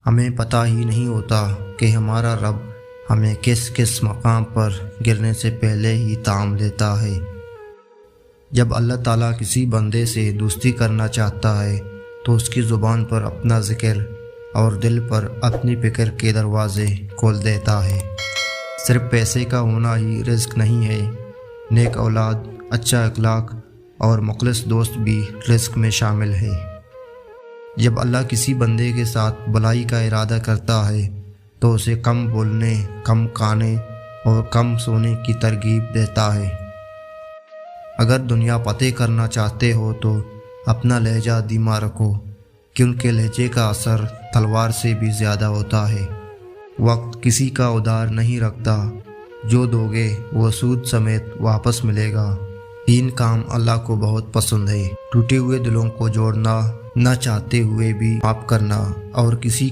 ہمیں پتہ ہی نہیں ہوتا کہ ہمارا رب ہمیں کس کس مقام پر گرنے سے پہلے ہی تام لیتا ہے۔ جب اللہ تعالیٰ کسی بندے سے دوستی کرنا چاہتا ہے تو اس کی زبان پر اپنا ذکر اور دل پر اپنی فکر کے دروازے کھول دیتا ہے۔ صرف پیسے کا ہونا ہی رزق نہیں ہے، نیک اولاد، اچھا اخلاق اور مخلص دوست بھی رزق میں شامل ہے۔ جب اللہ کسی بندے کے ساتھ بھلائی کا ارادہ کرتا ہے تو اسے کم بولنے، کم کھانے اور کم سونے کی ترغیب دیتا ہے۔ اگر دنیا فتح کرنا چاہتے ہو تو اپنا لہجہ دھیما رکھو، کیونکہ لہجے کا اثر تلوار سے بھی زیادہ ہوتا ہے۔ وقت کسی کا ادھار نہیں رکھتا، جو دو گے وہ سود سمیت واپس ملے گا۔ 3 کام اللہ کو بہت پسند ہے: ٹوٹے ہوئے دلوں کو جوڑنا، نہ چاہتے ہوئے بھی معاف کرنا، اور کسی